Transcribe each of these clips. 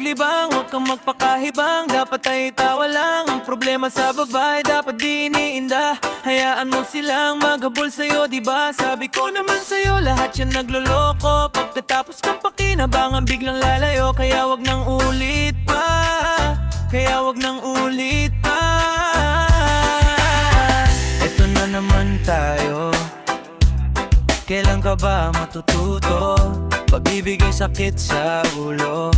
maglibang, huwag kang magpakahibang. Dapat ay tawa lang, ang problema sa babae dapat di iniinda. Hayaan mo silang maghabol sa'yo, diba? Sabi ko naman sa'yo, lahat yan nagloloko. Pagkatapos kang pakinabangan, biglang lalayo. Kaya wag nang ulit pa, kaya wag nang ulit pa. Eto na naman tayo, kailan ka ba matututo? Pagbibigay sakit sa ulo,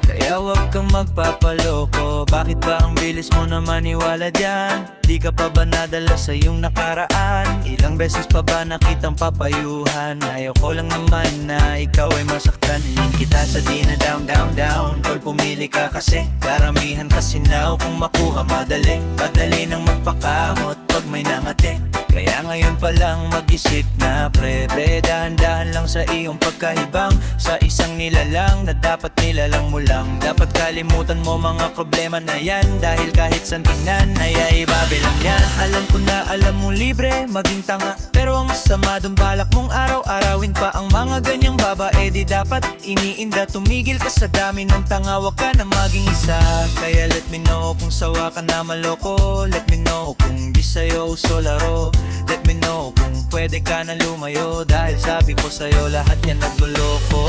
kaya wag kang magpapaloko. Bakit ba ang bilis mo na maniwala dyan? Di ka pa ba nadala sa iyong nakaraan? Ilang beses pa ba nakitang papayuhan? Ayaw ko lang naman na ikaw ay masaktan. Hiling kita sa di na down, down, down. Tol, pumili ka kasi karamihan kasi now kung makuha madali. Padali nang magpakamot pag may nangate. Kaya ngayon pa lang mag-isip na pre, dahan-dahan lang sa iyong pagkahibang. Sa isang nilalang na dapat nilalang mo lang. Dapat kalimutan mo mga problema na yan, dahil kahit saan tingnan ay ibabilang yan. Alam ko na alam mo libre maging tanga, pero ang masama dun balak mong araw-arawin pa ang mga ganyang babae. Di dapat iniinda, tumigil ka sa dami ng tanga, wag ka na maging isa. Kaya let me know kung sawa ka na maloko. Let me know kung di sa'yo uso laro. Let me know kung pwede ka na lumayo, dahil sabi ko sa'yo lahat yan nagloloko.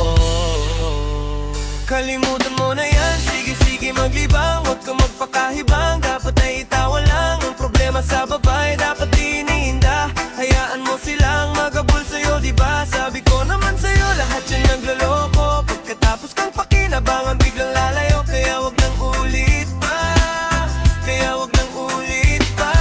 Kalimutan mo na yan, sige maglibang. Huwag kang magpakahibang, dapat ay itawa lang. Ang problema sa babae dapat di iniinda. Hayaan mo silang maghabol sa'yo, diba? Sabi ko naman sa'yo lahat yan nagloloko. Pagkatapos kang pakinabangan, biglang lalayo. Kaya wag nang ulit pa, kaya wag nang ulit pa.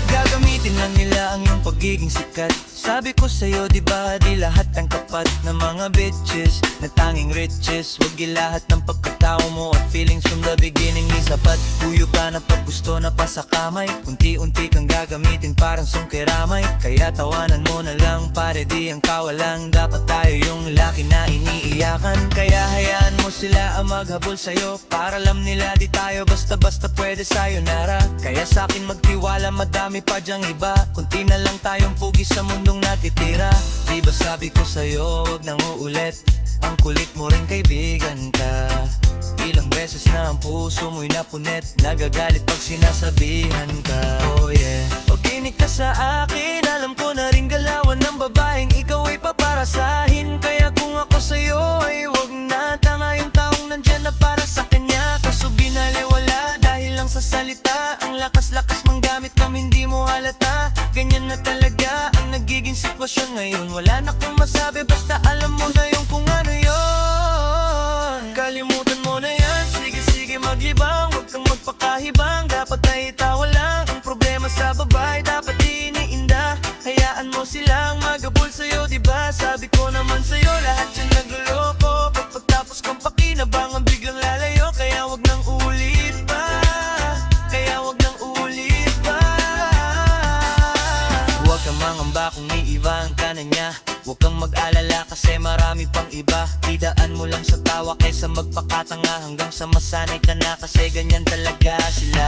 Gagamitin lang nila ang iyong pagiging sikat. Sabi ko sa'yo diba, di lahat ang kapat na mga bitches na tanging riches. Wag ilahat ng pagkatao mo at feelings from the beginning di sapat. Puyo ka na pag gusto na pa sa kamay. Unti-unti kang gagamitin parang sungkiramay. Kaya tawanan mo na lang pare, di ang kawalang. Dapat tayo yung laki na iniiyakan. Kaya hayaan mo sila ang maghabol sa'yo, para alam nila di tayo basta-basta pwede sayonara. Kaya sa'kin magtiwala, madami pa dyang iba. Kunti na lang tayong pugi sa mundong natitira. Di ba sabi ko sa'yo, wag nang uulit. Ang kulit mo rin kaibigan ka. Ilang beses na ang puso mo'y napunet. Nagagalit pag sinasabihan ka. Oh yeah, pag kinig ka sa akin, alam ko na rin galawan ng babaeng ikaw ay paparasahin. Kaya kung ako sa'yo ay wag na. Tanga yung taong nandyan na para sa kanya. Kaso binaliwala dahil lang sa salita. Ang lakas-lakas manggamit kam hindi mo halata. Ganyan na talaga ang nagiging sitwasyon ngayon. Wala na kang masabi, basta alam mo na yung kung ano yun. Kalimutan mo na yan, sige maglibang. Huwag kang magpakahibang, dapat ay itawa lang. Ang problema sa babae dapat iniinda. Hayaan mo silang maghabol sa'yo, diba? Sabi ko naman sa'yo lahat yan nagloloko. Pagkatapos kang pakinabangan, biglang lalayo. Kaya wag nang ulit pa, kaya wag nang ulit pa. Huwag kang mangamba kung iiwan ka na niya. Huwag kang mag-alala kasi marami pang iba. Idaan mo lang sa tawa kaysa magpakatanga, hanggang sa masanay ka na kasi ganyan talaga sila.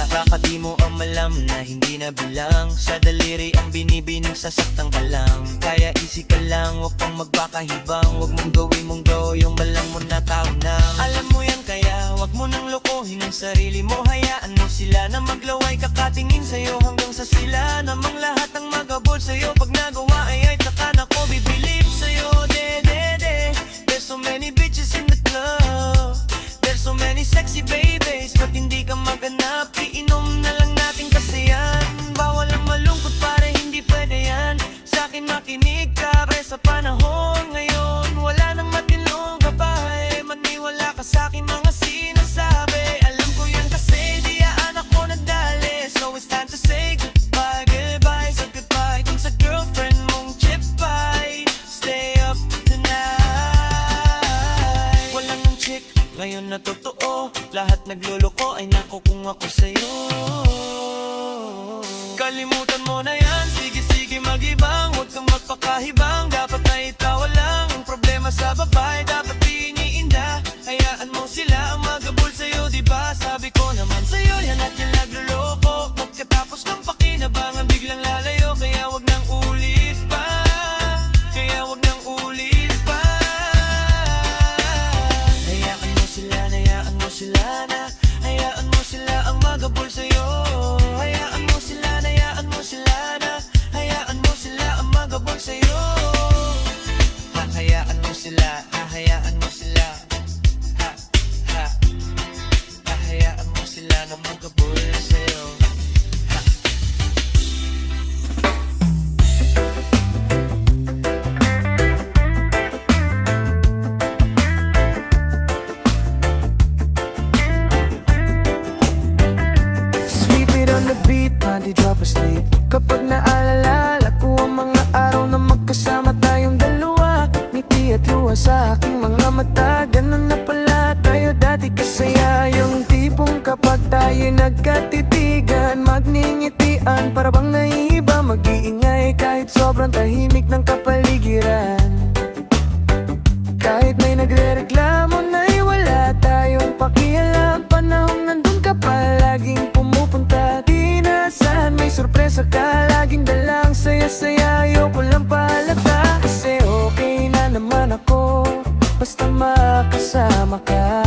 Baka di mo ang malam na hindi na bilang sa daliri ang binibining sasaktan ka lang. Kaya easy ka lang, huwag kang magpakahibang. Huwag mong gawin mong go yung balang mo na tao na. Alam mo yan kaya huwag mo nang lokohin ang sarili mo. Hayaan mo sila na maglaway, kakatingin sa'yo hanggang sa sila namang lahat ang maghabol sa'yo. Pag nagawa ay saka na ko bibilib sa'yo, de. There's so many bitches in the club, there's so many sexy babies. Ba't hindi ka maghanap? Iinom na lang natin kasi yan. Bawal ang malungkot pare, hindi pwede yan. Sa'kin makinig ka, pre sa panahon ngayon. Wala nang matinong babae, maniwala ka sa'kin mga sinasabi. Alam ko yan kasi diyaan ako nagdali. So it's time to say goodbye, goodbye. So goodbye dun sa girlfriend mong chip pie. Stay up tonight. Walang ang chick ngayon na totoo, lahat nagluloko, ay nako kung ako sa'yo. Kalimutan mo na yan, sige mag-ibang. Huwag kang magpakahibang, dapat na itawa lang. Ang problema sa babae dapat iniinda. Hayaan mo sila ang maghabol sa'yo, diba? Sabi ko naman sa'yo, yan at yan nagluloko. Pagkatapos kang pakinabangan, biglang lalayo. Kaya wag nang ulit pa, kaya wag nang ulit pa. Kaya nagpapaslip kapag naalala ko ang mga araw na magkasama tayong dalawa. Ngiti at luha sa aking mga mata, ganun na pala tayo dati kasaya. Yung tipong kapag tayo nagkatitigan, magningitian, para bang naiiba, mag-iingay kahit sobrang tahimik ng kapaligiran. Kahit may nagre-reklamo na'y wala tayong pakialam. Panahong nandun ka pa, laging pumupunta. Di na saan may sorpresa ka, laging dalang saya-saya. Ayoko lang pahalata, kasi okay na naman ako basta makasama ka.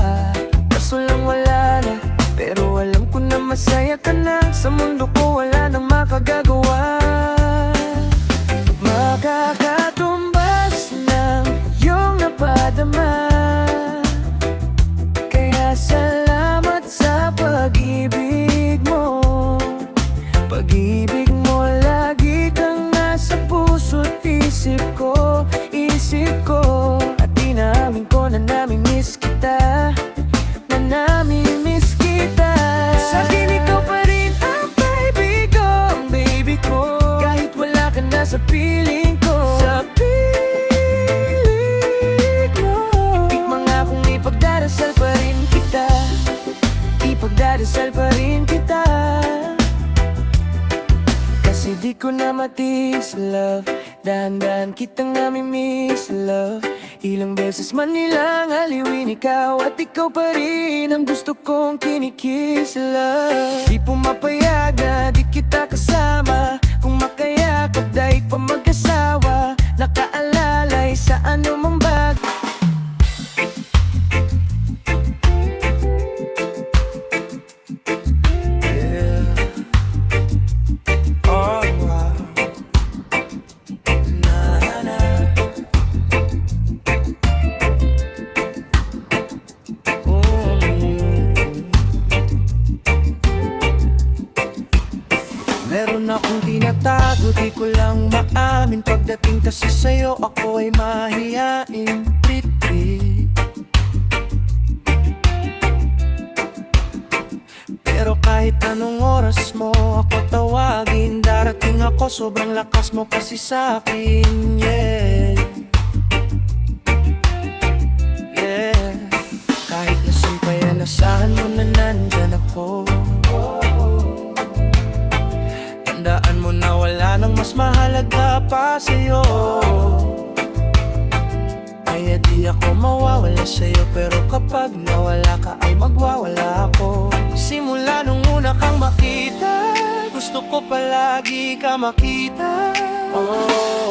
Kaso lang wala na, pero alam ko na masaya ka na. Sa mundo ko wala nang makagagawa. Makakatumbas ng iyong napadama, kaya salamat sa pag-ibig mo. Pag-ibig mo, lagi kang nasa puso't isip ko. At inamin ko na nami-miss kita, na nami-miss kita. Sa'kin ikaw pa rin ang baby ko, ang baby ko. Kahit wala ka na sa piling ko, sa piling mo. Itikmang akong ipagdarasal pa rin kita, ipagdarasal pa rin kita. Kasi di ko na matiis, love. Dahan-dahan kitang nami-miss, love. Ilang beses man nilang aliwin ikaw, at ikaw pa rin ang gusto kong kinikiss, love. Di pumapayag na di kita kasama, kung makayakap daig pa mag-asawa. Nakaalalay sa anumang bag. Meron akong tinatago, di ko lang maamin. Pagdating kasi sa'yo, ako ay mahiyain. Pretty, pero kahit anong oras mo ako tawagin, darating ako, sobrang lakas mo kasi sa'kin. Yeah, yeah. Kahit nasan pa yan, asahan mo na nandyan ako. Tandaan mo na wala nang mas mahalaga pa sa'yo. Kaya di ako mawawala sa'yo, pero kapag nawala ka ay magwawala ako. Simula nung una kang makita, gusto ko palagi ka makita.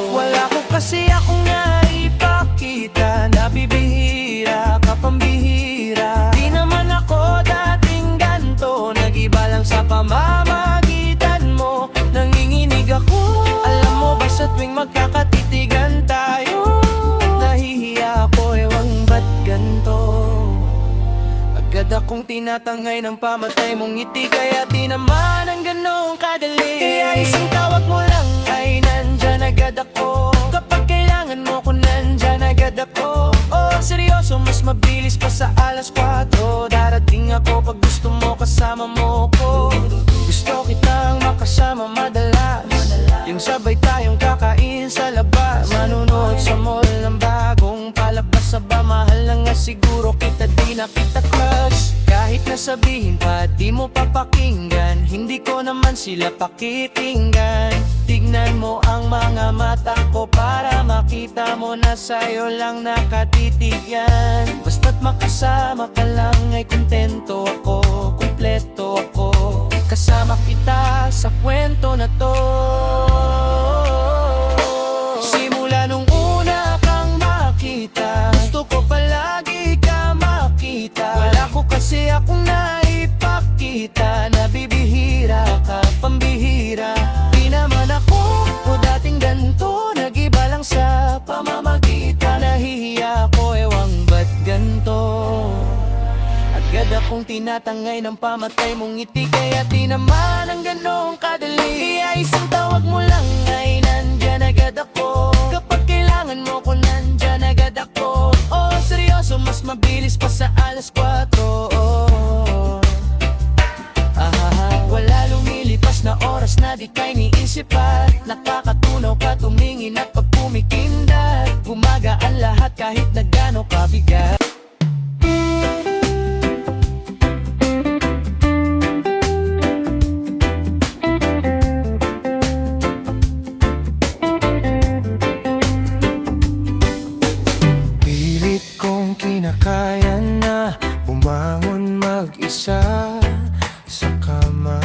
Wala ko kasi akong naipakita, nabibihira ka pambihira. Di naman ako dating ganto, nag-iba lang sa pamamagitan mo. Nanginginig ako, alam mo ba sa tuwing magkakatitigan tayo, nahihiya ako, ewang ba't ganto. Agad akong tinatangay ng pamatay mong ngiti, kaya di naman ang ganong kadali. Kaya isang tawag mo lang ay nandyan agad ako. Kapag kailangan mo ko nandyan agad ako. Oh, seryoso, mas mabilis pa sa 4:00. Darating ako pag gusto mo, kasama mo ko. Gusto kitang makasama madalas, yung sabay tayong kakain sa labas, manunood sa mall ng bagong palabas. Aba, mahal na nga siguro kita, di na kita crush. Kahit nasabihin pa, di mo papakinggan, hindi ko naman sila pakikinggan. Tignan mo ang mga mata ko para makita mo na sa'yo lang nakatitig yan. Basta't makasama ka lang ay kontento ako, kumpleto ako. Kasama kita sa kwento na to. Simula nung una kang makita, gusto ko palagi ka makita. Wala ko kasi akong naipakita, nabibihira ka pambihira. Di naman ako o dating ganto, nag-iba lang sa pamamagitan. Nahihiya ko, ewang ba't ganto. Agad akong tinatangay ng pamatay mong ngiti, kaya di naman ang ganong kadali. Kaya isang tawag mo lang ay nandyan agad ako. Kapag kailangan mo ko nandyan agad ako. Oh, seryoso, mas mabilis pa sa 4:00. Wala lumilipas na oras na na di kay niisip at nakakatunaw ka tumingin at pag pumikindat gumagaan lahat kahit na gano'ng kabigat. Pilit kong kinakaya na bumangon mag-isa sa kama.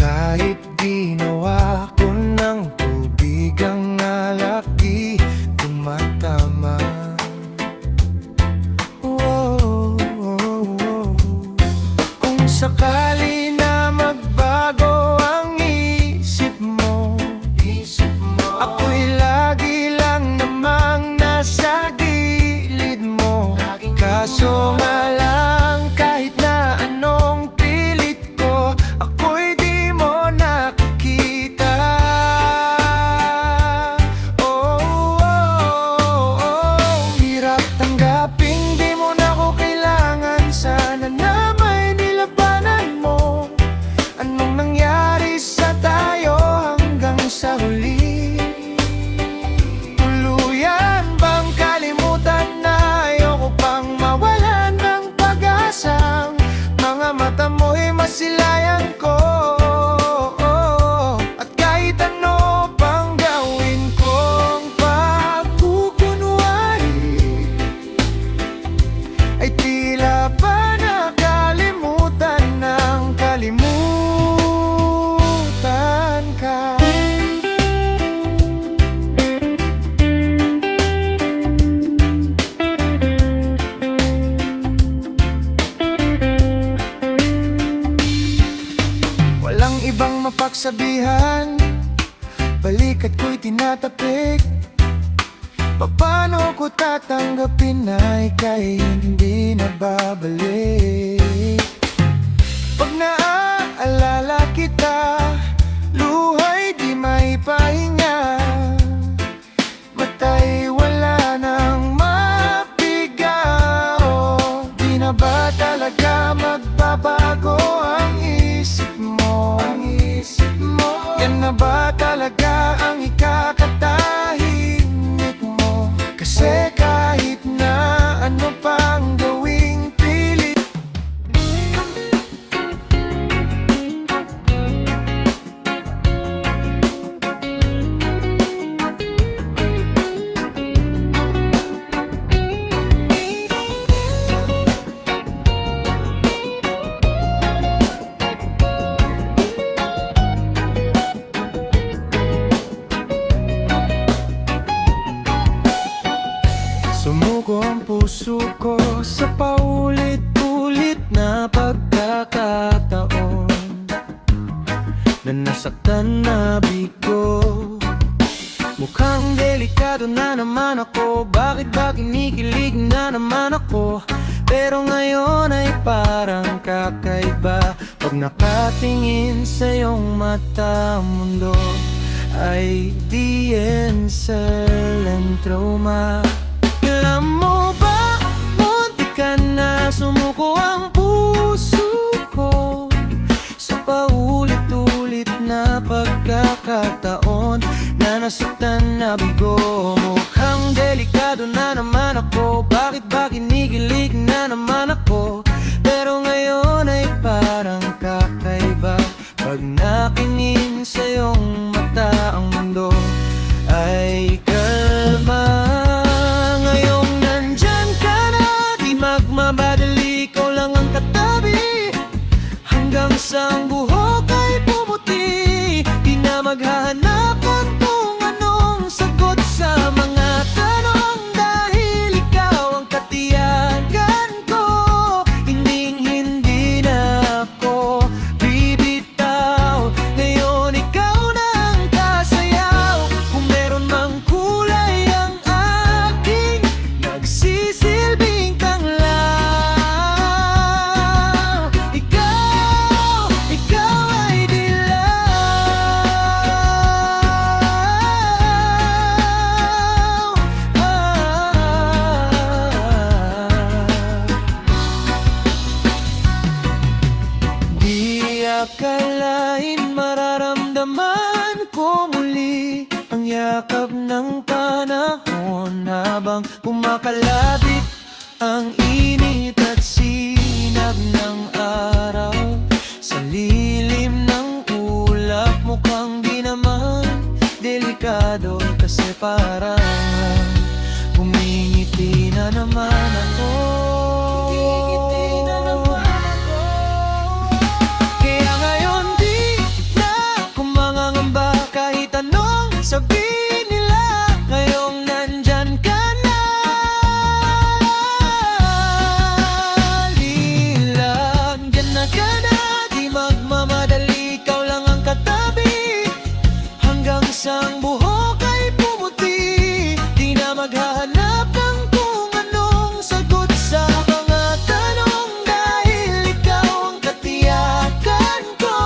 Kahit ginawa ko ng tubig ang alak di tumatama. Oh, oh, oh. Kung sakali na magbago ang isip mo, ako'y lagi lang namang nasa gilid mo. Kaso nga lang kahit na anong pilit ko, ako'y di mo nakikita. Oh, oh, oh, oh. Hirap tanggaping di mo na ko kailangan. Sana na may nilabanan mo. Anong nangyari sa tayo hanggang sa huli? Tuluyan bang kalimutan na ayoko pang mawalan ng pag-asang mga mata mo'y masilayan ko? At kahit ano pang gawin kong pagkukunwari ay tila ba nakalimutan ng kalimutan ka. Walang ibang mapagsabihan, balikat ko'y tinatapik. Paano ko tatanggapin na ika'y hindi na babalik? Pag naaalala kita, luha'y di maipahinga. Mata'y wala nang mapiga. Oh, di na ba talaga magbabago ang isip mo? Yan na ba talaga ang ikakatahimik mo? Kasi kahit na ano pang gawing pilit, sumuko ang puso ko sa paulit-ulit na pagkakataon na nasaktan na bigo. Mukhang delikado na naman ako, bakit ba kinikilig na naman ako? Pero ngayon ay parang kakaiba. Pag nakatingin sa iyong mata, ang mundo ay di and trauma. Alam mo ba, munti ka na sumuko ang puso ko sa paulit-ulit na pagkakataon na nasaktan na bigo. Mukhang delikado na naman ako, bakit ba kinikilig na naman ako? Pero ngayon ay parang kakaiba. Pag nakingin sa iyong mata, ang mundo ay kalma. Ngayong nandyan ka na, di magmamadali, ikaw lang ang katabi. Hanggang sa ang buhok ay pumuti, di na maghahanapan kung anong sagot sa mga tanong. Dahil ikaw yakap ng panahon habang kumakalapit ang init at sinag ng araw. Sa lilim ng ulap mukhang di naman delikado, kasi parang humingiti na naman ako. Kaya ngayon di na ako mangangamba kahit anong sabihin nila. Ngayong nandyan ka na, lilang dyan na ka na. Di magmamadali, ikaw lang ang katabi hanggang sa ang buhok ay pumuti. Di na maghahanap ng kung anong sagot sa mga tanong, dahil ikaw ang katiyakan ko.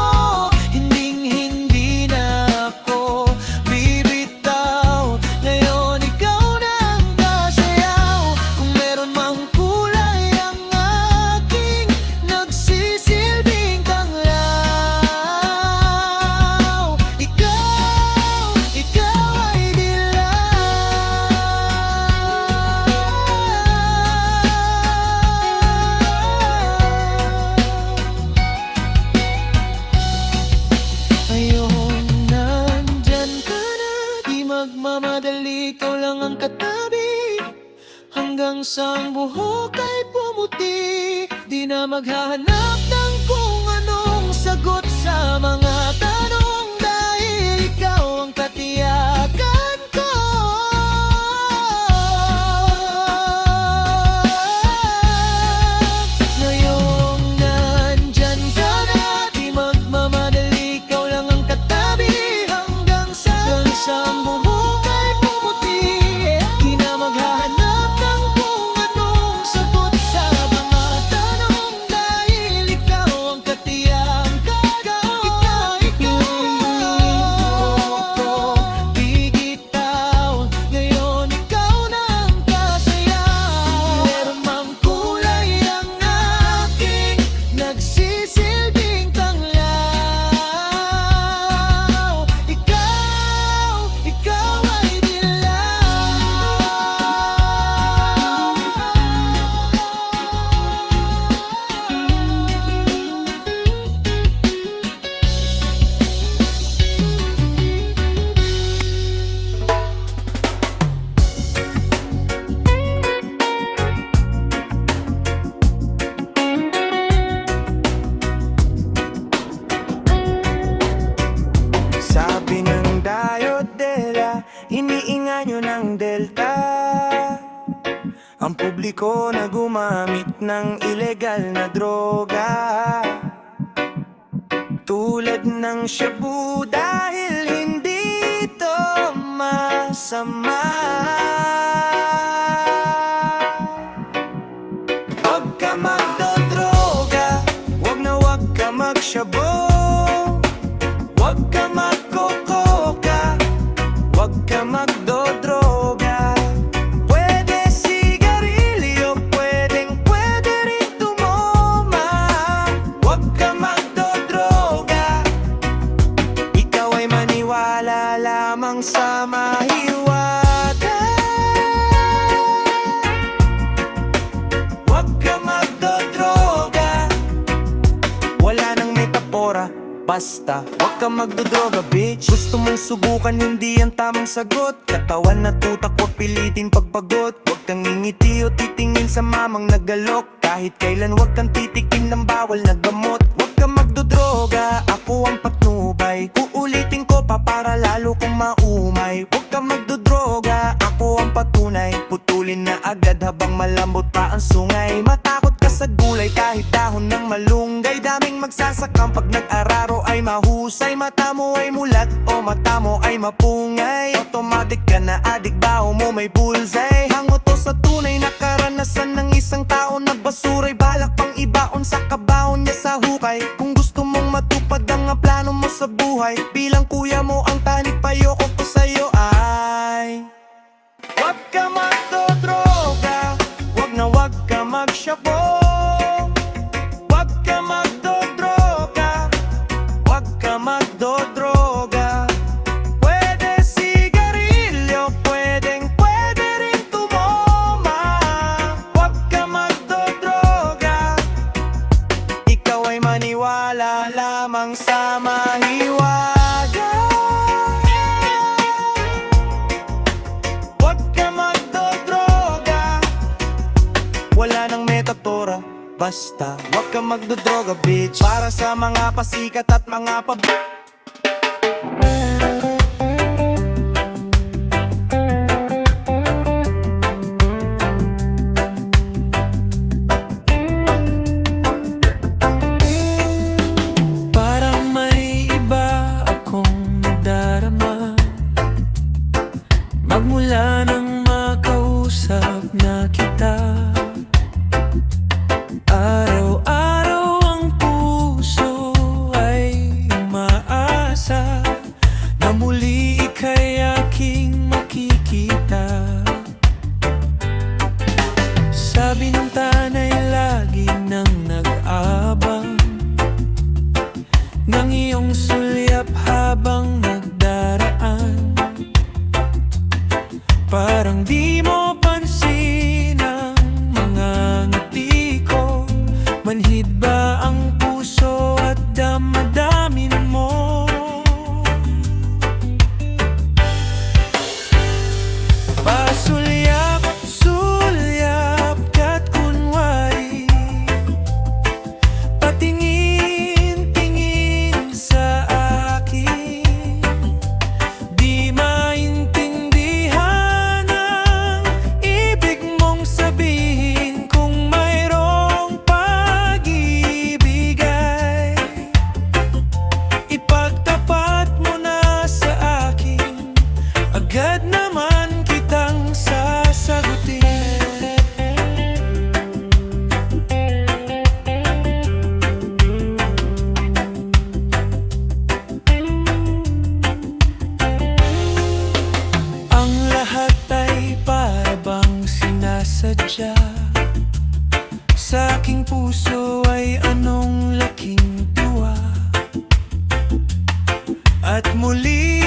Hinding-hindi na ako bibitaw. Ngayon ikaw na ang kasayaw. Kung meron mang kulay ang aking nagsisilbing tanglaw, ikaw ay ngayon nandyan ka na, di magmamadali, ikaw lang ang katabi hanggang sa ang buhok ay pumuti. Di na maghahanap ng kung anong sagot sa mga tanong, dahil ikaw ang katiyakan ko. Ngayong nandyan ka na, di magmamadali, ikaw lang ang katabi hanggang sa ang buhok ay pumuti. Di na maghahanap ng kung anong sagot sa mga tanong, dahil ikaw ang katiyakan ko. Bigitaw, ngayon ikaw na ang kasayaw. Meron mang kulay ang aking nagsisilbing tanglaw, ikaw ay sabi ng Dayodela, iniinganyo ng Delta ang publiko na gumamit ng ilegal na droga, tulad ng shabu, dahil hindi ito masama. Huwag ka magdodroga, wag ka magshabu. Huwag ka magkokoka, huwag ka magdodroga. Pwede sigarilyo, pwede rin tumoma. Huwag ka magdodroga, ikaw ay maniwala lamang sa mahiwaga. Huwag ka magdodroga, wala nang metapora, basta huwag ka magdodroga, bitch. Gusto mong subukan, hindi ang tamang sagot. Katawan na tutak, huwag pilitin pagpagod. Huwag kang ngingiti o titingin sa mamang nagalok. Kahit kailan huwag kang titikim ng bawal na gamot. Huwag ka magdodroga, ako ang patnubay. Uulitin ko pa para lalo kong maumay. Huwag ka magdodroga, ako ang patunay. Putulin na agad habang malambot pa ang sungay. Matakot ka sa gulay kahit dahon ng malunggay. Daming magsasakang pag nag-araro ay mahusay. Mata mo ay mulat o mata mo ay mapungay. Automatic ka na adik, baho mo may bullseye. Hango to sa tunay na karanasan ng isang tao na basura'y balak pang ibaon sa kabahon niya sa hukay. Kung gusto mong matupad ang plano mo sa buhay, bilang kuya mo ang tanik, payoko ko sa'yo ay huwag ka magdodroga, wag ka magshabu. Huwag ka magdodroga, wag ka magdodroga. Pwede sigarilyo, basta wag ka magdodroga bitch. Para sa mga pasikat at mga parang may iba akong nadarama magmula nang makausap na kita. Araw-araw ang puso ay umaasa na muli ika'y aking makikita. Sabi ng tanay lagi nang nag-aabang ng iyong sulyap habang nagdaraan. Parang di mo pansin ang mga ngiti ko. Manhid ba ang puso at damdamin mo? Pasulyap, sulyap ka't kunwari patingin, tingin sa akin. Di maintindihan ang ibig mong sabihin kung mayroong pag-ibigay. Ipagtapat mo na sa akin, agad naman kitang sasagutin. Ang lahat ay para bang sinasadya. Sa aking puso ay anong laking tuwa. At muli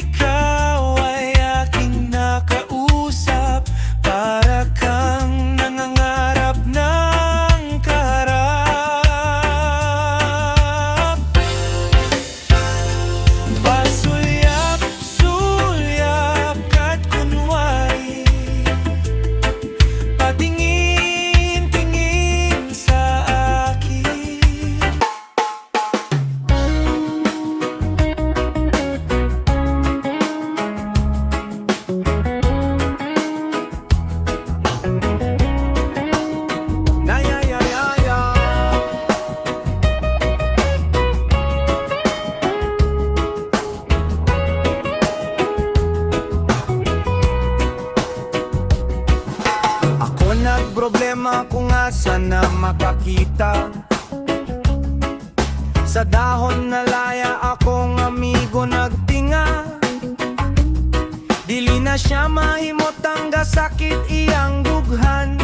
ikaw ay aking nakausap. Para kang nangangarap ng kaharap. Pasulyap, sulyap ka't kunwari patingin, tingin sa akin. Nayayayaya. Ako nagproblema kung asan na makakita. Sa dahon na laya akong amigo nagtinga. Dili na siya mahimot ang gasakit iyang dughan.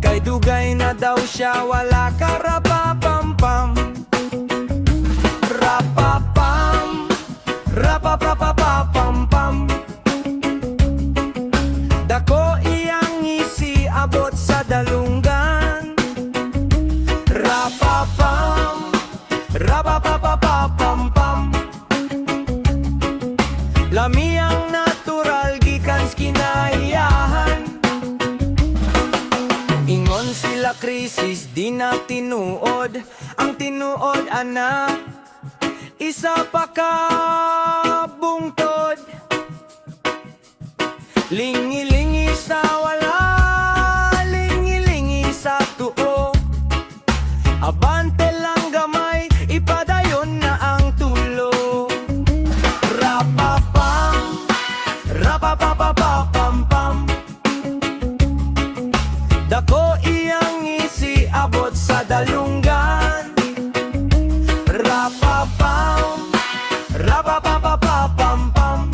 Kay dugay na daw siya wala ka rapapampam. Rapapam, rapapapapapampam. Dako iyang isi abot sa dalunggan. Rapapam, rapapapapapampam. Lami ang natural gikan kinahiyahan. Ingon sila krisis di na tinuod. Ang tinuod ana isa pa ka bungtod. Lingi-lingi sa wala, lingi-lingi sa tuo. Abante lang gamay, ipadayon na ang tulo. Rapapam, rapapapapapampam. Dako iyang isi abot sa dalunggan. Rapapam, rapapapapapampam.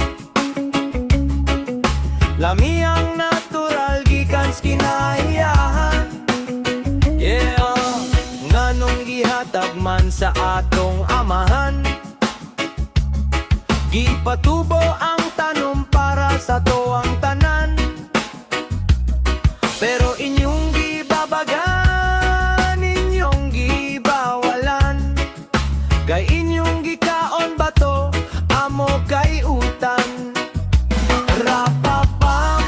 Lami ang natural gikan kinahiyahan. Yeah, nganong gihatag man sa atong amahan. Gipatubo ang tanom para sa toang tanan. Pero inyong gibabagan, inyong gibawalan. Kay inyong gikaon bato, amo kay utan. Rapapam,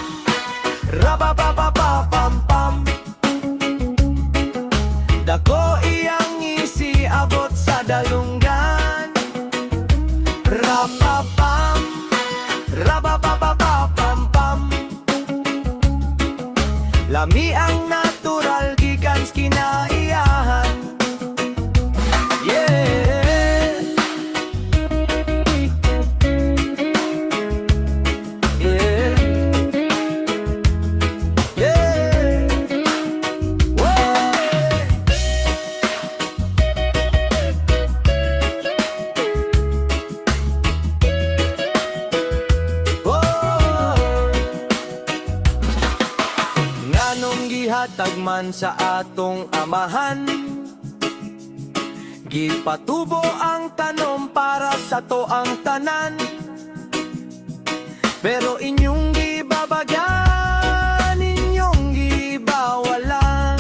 rapapapapapampam. Lami ang natural gikan kinaiyahan. Yeah. Yeah. Yeah. Whoa. Nganong gihatag man sa atong amahan, gipatubo ang tanom para sa to ang tanan. Pero inyong gibabagyan, inyong gibawalan,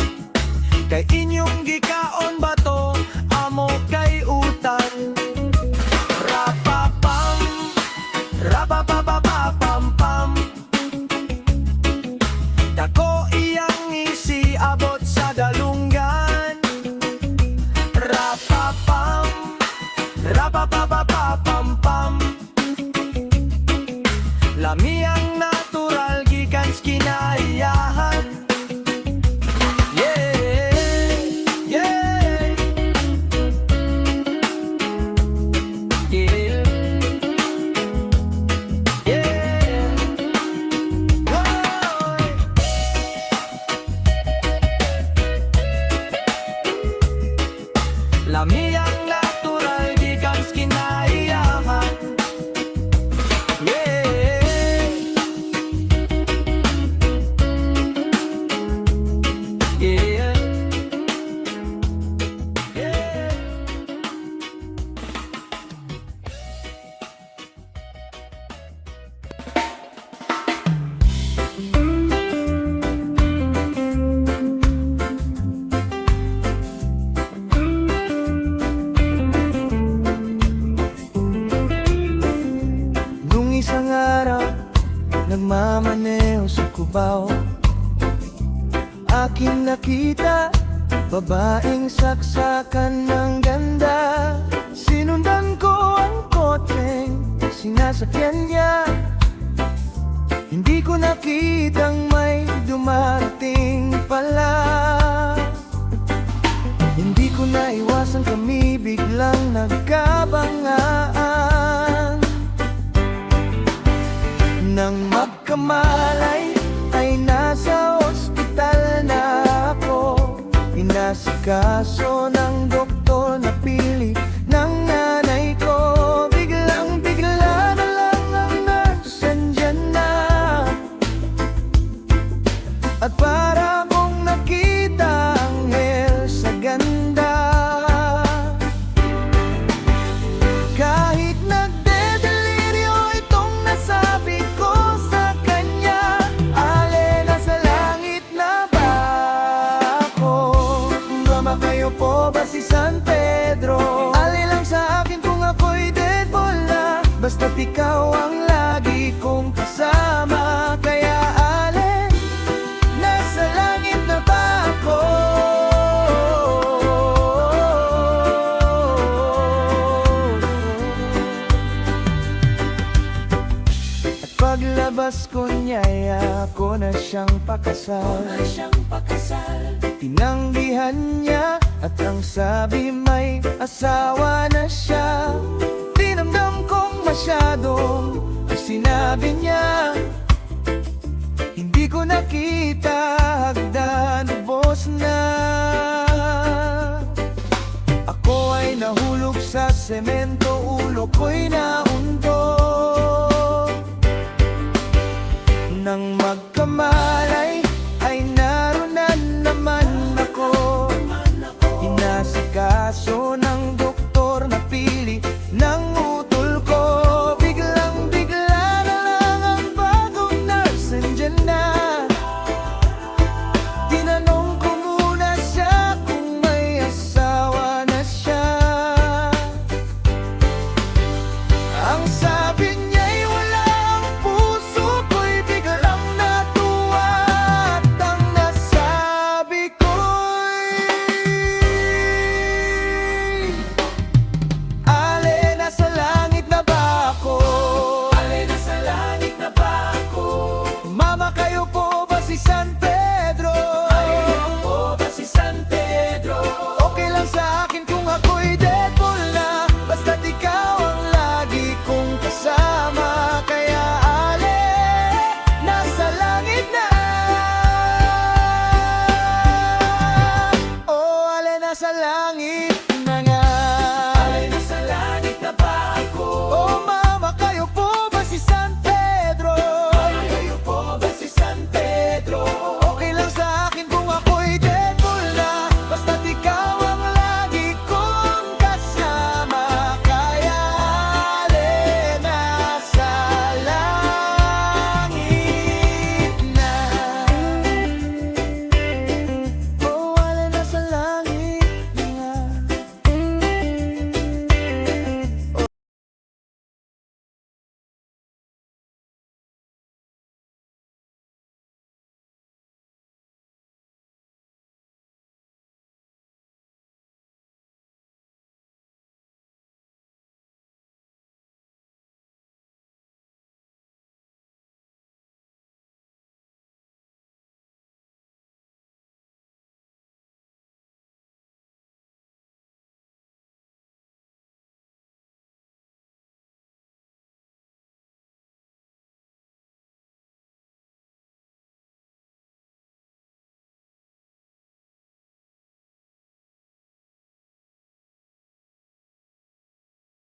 kay inyong gikaon bato, amo kay utan. Rapapam, rapapapapapam. Dako iyang isiabot sa dalunggan. Rapapam, rapapapapapam. Lami ang natural gikan kinaiyahan. Yeah, yeah, yeah, yeah. Woy! Lami ang natural gikan kinaiyahan. Yeah. Yeah. Yeah. Nung isang araw, nagmamaneho sa Cubao, aking nakita babaeng saksakan ng ganda. Sinundan ko ang kotseng sinasakyan niya. Hindi ko nakitang may dumarating pala. Hindi ko naiwasan kami biglang nagkabangaan. Nang magkamalay ay nasa ospital na ako. Inasikaso ng doktor na pili ng nanay ko. Biglang-bigla na lang ang nurse andyan na. At para kong nakita ang anghel sa ganda. Kahit nagdedeliryo itong nasabi ko sa kanya. Ale, nasa langit na ba ako? Mama, kayo po ba si San Pedro? Ale lang sa akin kung ako'y deadball na. Basta't ikaw ang lagi kong kasama. Kaya ale, nasa langit na ba ako? At paglabas ko niyaya ko na siyang pakasal. Tinanggihan niya at ang sabi may asawa na siya. Tinamdam kong masyadong sinabi niya. Hindi ko nakita hagdan, ubos na. Ako ay nahulog sa semento, ulo ko'y naundog. Nang magkamalay ay naroon na naman ako. Inasikaso ng doktor na pili ng utol ko. Biglang-bigla na lang ang bagong nurse andyan na. Tinanong ko muna siya kung may asawa na siya. Ang sabi niya'y wala, ang puso ko'y biglang natuwa. At ang nasabi ko'y ale, nasa langit na ba ako? Ale, nasa langit na ba ako? Mama, kayo po ba si San